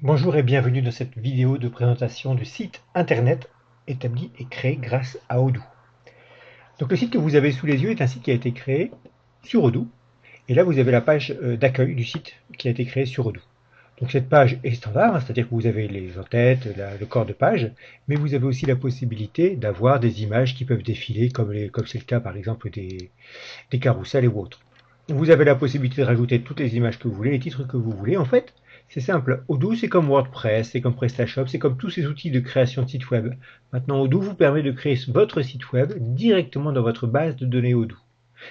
Bonjour et bienvenue dans cette vidéo de présentation du site internet établi et créé grâce à Odoo. Donc le site que vous avez sous les yeux est un site qui a été créé sur Odoo. Et là vous avez la page d'accueil du site qui a été créé sur Odoo. Donc cette page est standard, hein, c'est-à-dire que vous avez les en-têtes, le corps de page, mais vous avez aussi la possibilité d'avoir des images qui peuvent défiler, comme c'est le cas par exemple des carousels et autres. Vous avez la possibilité de rajouter toutes les images que vous voulez, les titres que vous voulez. En fait, c'est simple. Odoo, c'est comme WordPress, c'est comme PrestaShop, c'est comme tous ces outils de création de sites web. Maintenant, Odoo vous permet de créer votre site web directement dans votre base de données Odoo.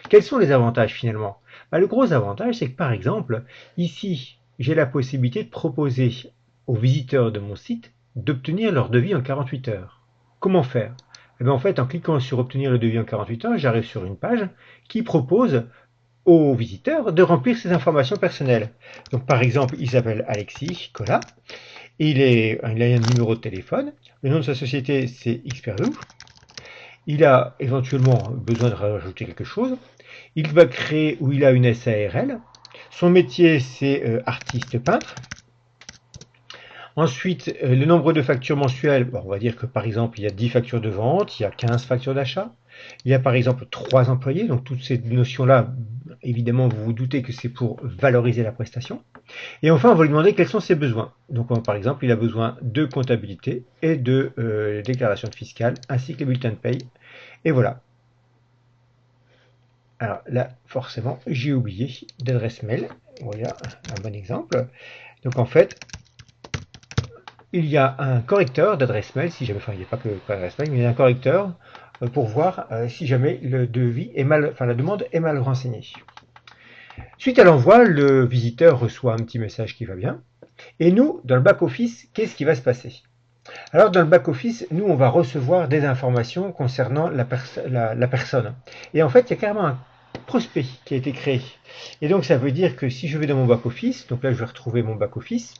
Quels sont les avantages finalement? Le gros avantage, c'est que par exemple, ici, j'ai la possibilité de proposer aux visiteurs de mon site d'obtenir leur devis en 48 heures. Comment faire? En fait, en cliquant sur obtenir le devis en 48 heures, j'arrive sur une page qui propose aux visiteurs de remplir ses informations personnelles. Donc par exemple, il s'appelle Alexis Cola, il a un numéro de téléphone, le nom de sa société c'est Xperview, il a éventuellement besoin de rajouter quelque chose, il va créer ou il a une SARL, son métier c'est artiste peintre. Ensuite, le nombre de factures mensuelles, bon, on va dire que par exemple, il y a 10 factures de vente, il y a 15 factures d'achat, il y a par exemple 3 employés, donc toutes ces notions-là, évidemment, vous vous doutez que c'est pour valoriser la prestation. Et enfin, on va lui demander quels sont ses besoins. Donc, par exemple, il a besoin de comptabilité et de déclaration fiscale, ainsi que les bulletins de paye. Et voilà. Alors là, forcément, j'ai oublié d'adresse mail. Voilà un bon exemple. Donc en fait, il y a un correcteur d'adresse mail, si jamais, enfin il n'y a pas que l'adresse mail, mais il y a un correcteur pour voir si jamais le devis est mal, enfin la demande est mal renseignée. Suite à l'envoi, le visiteur reçoit un petit message qui va bien. Et nous, dans le back-office, qu'est-ce qui va se passer? Alors dans le back-office, nous on va recevoir des informations concernant la personne. Et en fait, il y a carrément un prospect qui a été créé. Et donc ça veut dire que si je vais dans mon back-office, donc là je vais retrouver mon back-office,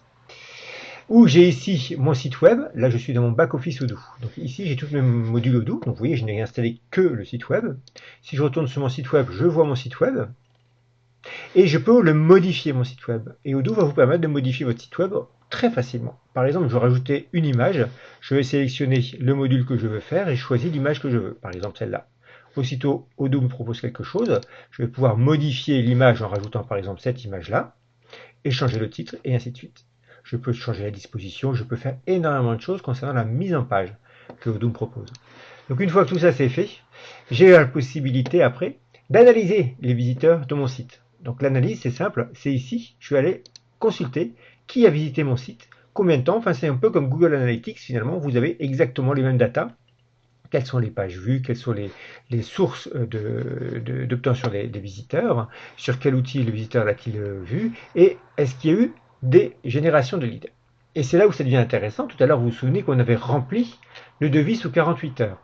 où j'ai ici mon site web, là je suis dans mon back-office Odoo. Donc ici j'ai tous mes modules Odoo, donc vous voyez je n'ai installé que le site web. Si je retourne sur mon site web, je vois mon site web, et je peux le modifier mon site web. Et Odoo va vous permettre de modifier votre site web très facilement. Par exemple, je veux rajouter une image, je vais sélectionner le module que je veux faire et je choisis l'image que je veux, par exemple celle-là. Aussitôt, Odoo me propose quelque chose, je vais pouvoir modifier l'image en rajoutant par exemple cette image-là, et changer le titre, et ainsi de suite. Je peux changer la disposition, je peux faire énormément de choses concernant la mise en page que Odoo me propose. Donc une fois que tout ça c'est fait, j'ai la possibilité après d'analyser les visiteurs de mon site. Donc l'analyse c'est simple, c'est ici, je vais aller consulter qui a visité mon site, combien de temps, enfin c'est un peu comme Google Analytics finalement, vous avez exactement les mêmes datas, quelles sont les pages vues, quelles sont les sources d'obtention des visiteurs, sur quel outil le visiteur l'a-t-il vu, et est-ce qu'il y a eu des générations de leads. Et c'est là où ça devient intéressant. Tout à l'heure, vous vous souvenez qu'on avait rempli le devis sous 48 heures.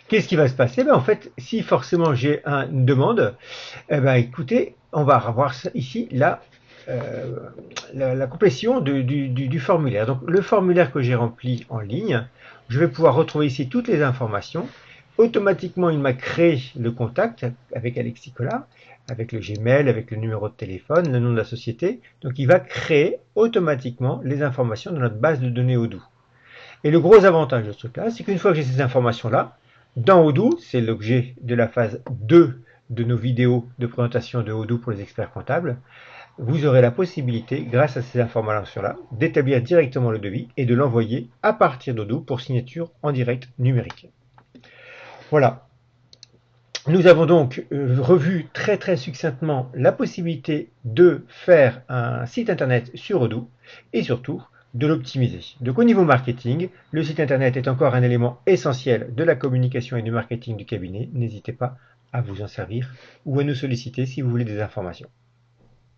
Qu'est-ce qui va se passer? En fait, si forcément j'ai une demande, écoutez, on va avoir ici la complétion du formulaire. Donc le formulaire que j'ai rempli en ligne, je vais pouvoir retrouver ici toutes les informations. Automatiquement, il m'a créé le contact avec Alexis Collard, avec le Gmail, avec le numéro de téléphone, le nom de la société. Donc il va créer automatiquement les informations de notre base de données Odoo. Et le gros avantage de ce truc-là, c'est qu'une fois que j'ai ces informations-là, dans Odoo, c'est l'objet de la phase 2 de nos vidéos de présentation de Odoo pour les experts comptables, vous aurez la possibilité, grâce à ces informations-là, d'établir directement le devis et de l'envoyer à partir d'Odoo pour signature en direct numérique. Voilà. Nous avons donc revu très succinctement la possibilité de faire un site internet sur Odoo et surtout de l'optimiser. Donc au niveau marketing, le site internet est encore un élément essentiel de la communication et du marketing du cabinet. N'hésitez pas à vous en servir ou à nous solliciter si vous voulez des informations.